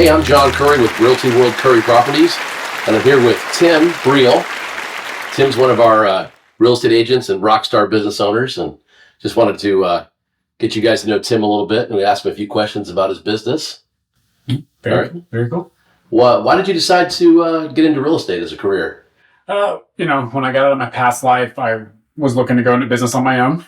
Hey, I'm John Curry with Realty World Curry Properties, and I'm here with Tim Briel. Tim's one of our real estate agents and rock star business owners, and just wanted to get you guys to know Tim a little bit, and we asked him a few questions about his business. Very cool. Why did you decide to get into real estate as a career? When I got out of my past life, I was looking to go into business on my own,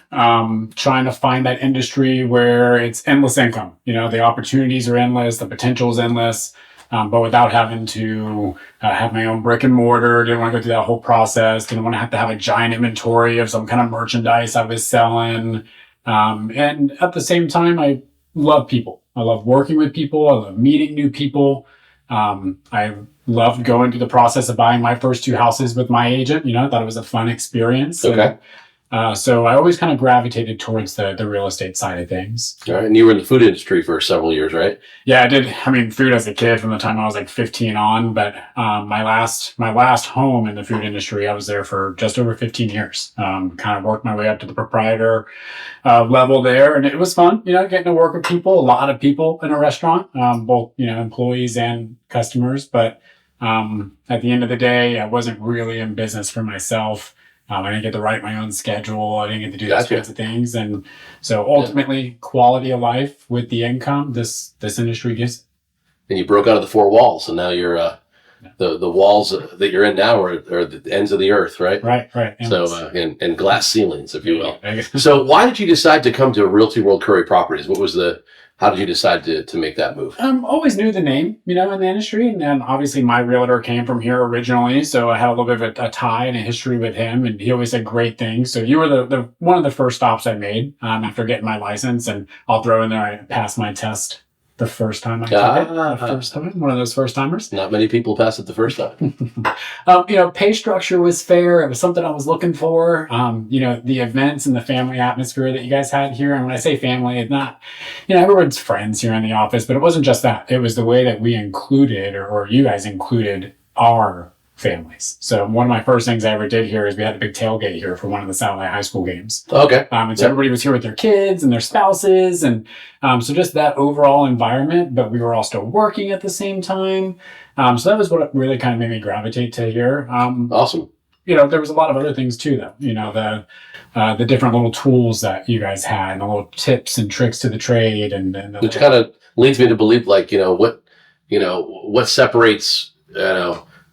trying to find that industry where it's endless income. The opportunities are endless, the potential is endless, but without having to have my own brick and mortar. Didn't want to go through that whole process. Didn't want to have a giant inventory of some kind of merchandise I was selling. And at the same time, I love people. I love working with people. I love meeting new people. I loved going through the process of buying my first 2 houses with my agent. I thought it was a fun experience. Okay. So I always kind of gravitated towards the real estate side of things. All right. And you were in the food industry for several years, right? Yeah, I did. Food as a kid from the time I was like 15 on, but my last home in the food industry, I was there for just over 15 years. Kind of worked my way up to the proprietor level there, and it was fun, getting to work with people, a lot of people in a restaurant, both, employees and customers. But at the end of the day, I wasn't really in business for myself. I didn't get to write my own schedule. I didn't get to do those kinds of things. And so ultimately, quality of life with the income this industry gives. And you broke out of the 4 walls, and now you're the walls that you're in now are the ends of the earth, right? Right. So and glass ceilings, if you will. So why did you decide to come to Realty World Curry Properties? How did you decide to make that move? Always knew the name, in the industry. And then obviously my realtor came from here originally. So I had a little bit of a tie and a history with him, and he always said great things. So you were the one of the first stops I made after getting my license. And I'll throw in there, I passed my test the first time I took it. The first time, one of those first timers. Not many people pass it the first time. Pay structure was fair. It was something I was looking for. The events and the family atmosphere that you guys had here. And when I say family, it's not, everyone's friends here in the office, but it wasn't just that. It was the way that we included, or you guys included, our families. So one of my first things I ever did here is we had a big tailgate here for one of the satellite high school games. Okay. And so everybody was here with their kids and their spouses. And so just that overall environment, but we were all still working at the same time. So that was what really kind of made me gravitate to here. Awesome. There was a lot of other things too, though. The different little tools that you guys had, and the little tips and tricks to the trade, which kind of leads me to believe, what separates,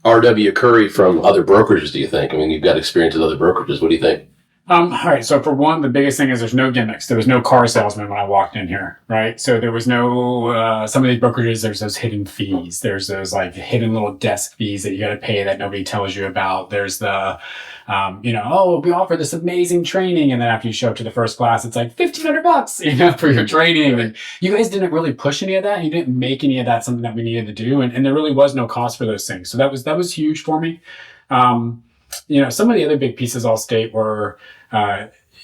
RW Curry from other brokerages, do you think? You've got experience with other brokerages. What do you think? All right. So for one, the biggest thing is there's no gimmicks. There was no car salesman when I walked in here, right? So there was no, some of these brokerages, there's those hidden fees. There's those hidden little desk fees that you got to pay that nobody tells you about. There's the, we offer this amazing training. And then after you show up to the first class, it's like $1,500, for your training. And you guys didn't really push any of that. You didn't make any of that something that we needed to do. And there really was no cost for those things. So that was huge for me. Some of the other big pieces I'll state were,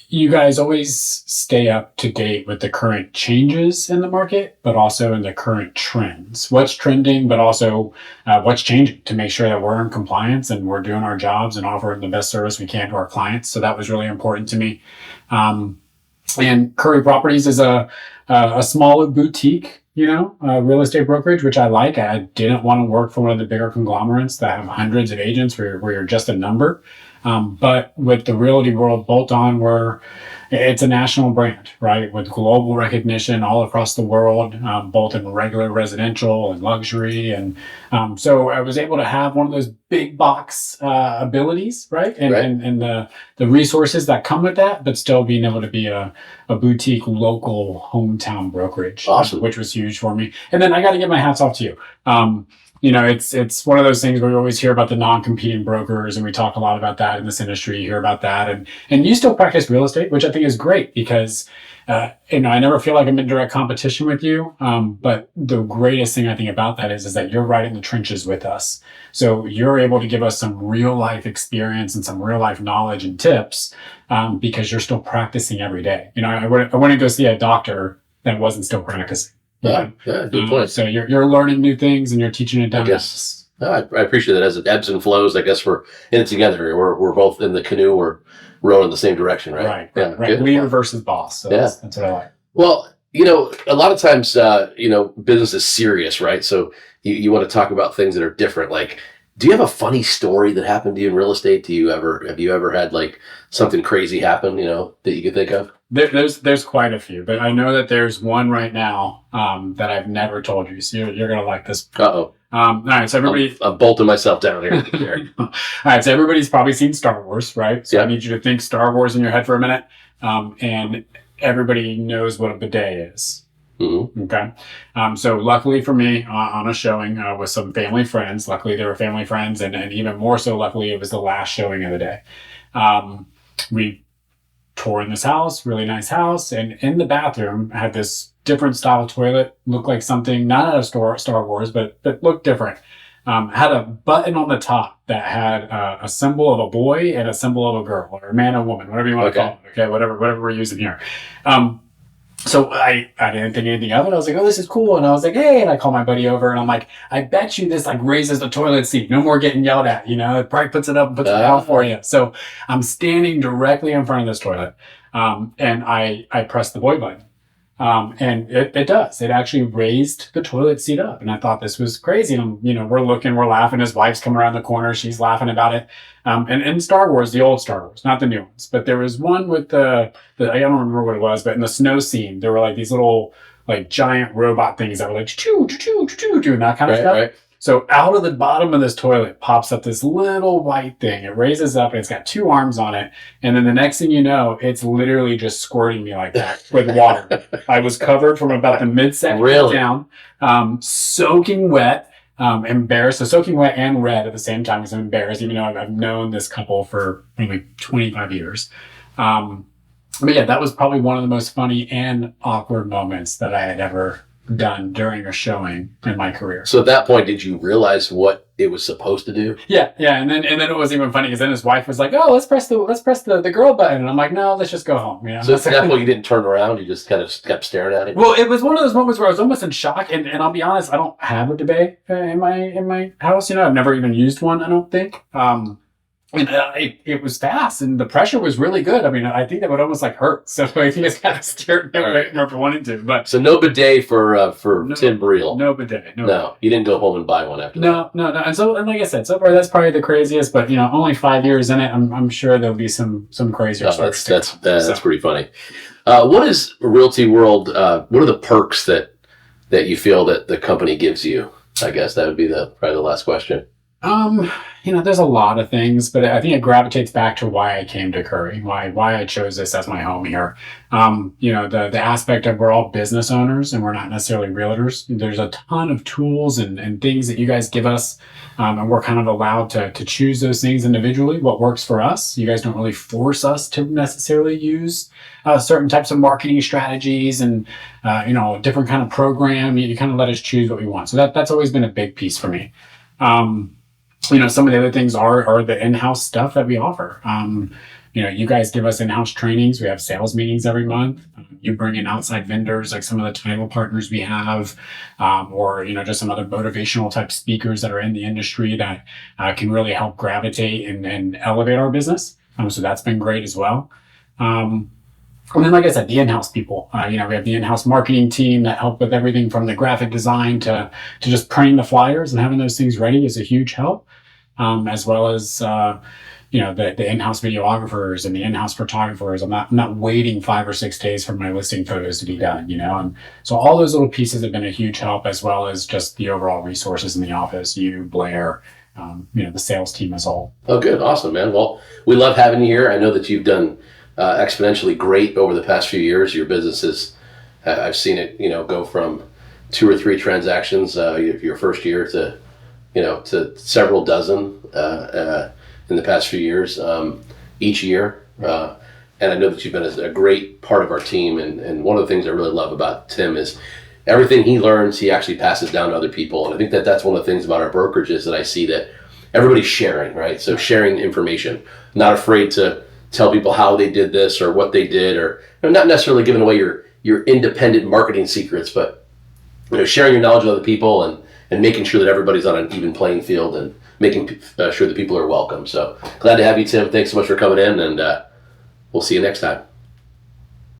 you guys always stay up to date with the current changes in the market, but also in the current trends. What's trending, but also what's changing, to make sure that we're in compliance and we're doing our jobs and offering the best service we can to our clients. So that was really important to me. And Curry Properties is a smaller boutique, real estate brokerage, which I like. I didn't want to work for one of the bigger conglomerates that have hundreds of agents where you're just a number. But with the Realty World bolt-on, it's a national brand, right? With global recognition all across the world, both in regular residential and luxury. And so I was able to have one of those big box abilities, right? And the resources that come with that, but still being able to be a boutique local hometown brokerage. Awesome. Which was huge for me. And then I got to give my hats off to you. It's one of those things where we always hear about the non-competing brokers, and we talk a lot about that in this industry. You hear about that, and you still practice real estate, which I think is great because, I never feel like I'm in direct competition with you. But the greatest thing I think about that is that you're right in the trenches with us. So you're able to give us some real life experience and some real life knowledge and tips, because you're still practicing every day. I wouldn't go see a doctor that wasn't still practicing. Yeah, good point. So you're learning new things and you're teaching it down. I guess I appreciate that. As it ebbs and flows, I guess we're in it together. We're both in the canoe. We're rowing in the same direction, right? Right. Leader versus boss. So that's what I like. Well, a lot of times, business is serious, right? So you want to talk about things that are different. Like, do you have a funny story that happened to you in real estate? Have you ever had like something crazy happen, that you could think of? There's quite a few, but I know that there's one right now that I've never told you. So you're gonna like this. Uh-oh. All right, so everybody, I'm bolting myself down here. all right, so everybody's probably seen Star Wars, right? So Yeah. I need you to think Star Wars in your head for a minute, and everybody knows what a bidet is. Mm-hmm. Okay. So luckily for me, on a showing with some family friends, luckily they were family friends, and even more so, luckily it was the last showing of the day. We toured in this house, really nice house, and in the bathroom had this different style toilet, looked like something not out of Star Wars, but looked different. Had a button on the top that had a symbol of a boy and a symbol of a girl, or a man or woman, whatever you want to call it. Okay, whatever we're using here. So I didn't think anything of it. I was like, oh, this is cool. And I was like, hey, and I call my buddy over and I'm like, I bet you this like raises the toilet seat. No more getting yelled at, it probably puts it up and puts it down for you. So I'm standing directly in front of this toilet. And I press the boy button. And it does. It actually raised the toilet seat up. And I thought this was crazy. And, we're laughing. His wife's coming around the corner. She's laughing about it. And in Star Wars, the old Star Wars, not the new ones, but there was one with I don't remember what it was, but in the snow scene, there were like these little, like giant robot things that were like, choo, choo, choo, choo, choo, and that kind of stuff. Right. So out of the bottom of this toilet pops up this little white thing. It raises up and it's got 2 arms on it. And then the next thing you know, it's literally just squirting me like that with water. I was covered from about the midsection down, soaking wet, embarrassed. So soaking wet and red at the same time because I'm embarrassed, even though I've known this couple for maybe 25 years. But yeah, that was probably one of the most funny and awkward moments that I had ever done during a showing in my career. So at that point, did you realize what it was supposed to do? Yeah, and then it was even funny because then his wife was like, "Oh, let's press the girl button," and I'm like, "No, let's just go home." So at that point, you didn't turn around; you just kind of kept staring at it. Well, it was one of those moments where I was almost in shock, and I'll be honest, I don't have a bidet in my house. I've never even used one. I don't think. And it was fast, and the pressure was really good. I mean, I think that would almost like hurt. So I think it's kind of steered me away from wanting to. But so no bidet for Tim Briel. No bidet. No, you didn't go home and buy one after that. No. And like I said, so far that's probably the craziest. But only 5 years in it, I'm sure there'll be some crazier stories. That's pretty funny. What is Realty World? What are the perks that you feel that the company gives you? I guess that would be probably the last question. There's a lot of things, but I think it gravitates back to why I came to Curry, why I chose this as my home here. The aspect of we're all business owners and we're not necessarily realtors. There's a ton of tools and things that you guys give us, and we're kind of allowed to choose those things individually, what works for us. You guys don't really force us to necessarily use certain types of marketing strategies and, a different kind of program. You kind of let us choose what we want. So that's always been a big piece for me. Some of the other things are the in-house stuff that we offer. You guys give us in-house trainings. We have sales meetings every month. You bring in outside vendors, like some of the title partners we have, or, just some other motivational type speakers that are in the industry that can really help gravitate and elevate our business. So that's been great as well. And then, like I said, the in-house people, we have the in-house marketing team that help with everything from the graphic design to just printing the flyers, and having those things ready is a huge help, as well as, the in-house videographers and the in-house photographers. I'm not waiting 5 or 6 days for my listing photos to be done, and so all those little pieces have been a huge help, as well as just the overall resources in the office, Blair, the sales team as a whole. Oh, good. Awesome, man. Well, we love having you here. I know that you've done exponentially great over the past few years. Your business is, I've seen it, go from 2 or 3 transactions your first year to several dozen in the past few years, each year. And I know that you've been a great part of our team. And one of the things I really love about Tim is everything he learns, he actually passes down to other people. And I think that that's one of the things about our brokerage is that I see that everybody's sharing, right? So sharing information, not afraid to tell people how they did this or what they did, or not necessarily giving away your independent marketing secrets, but sharing your knowledge with other people and making sure that everybody's on an even playing field and making sure that people are welcome. So glad to have you, Tim. Thanks so much for coming in, and we'll see you next time.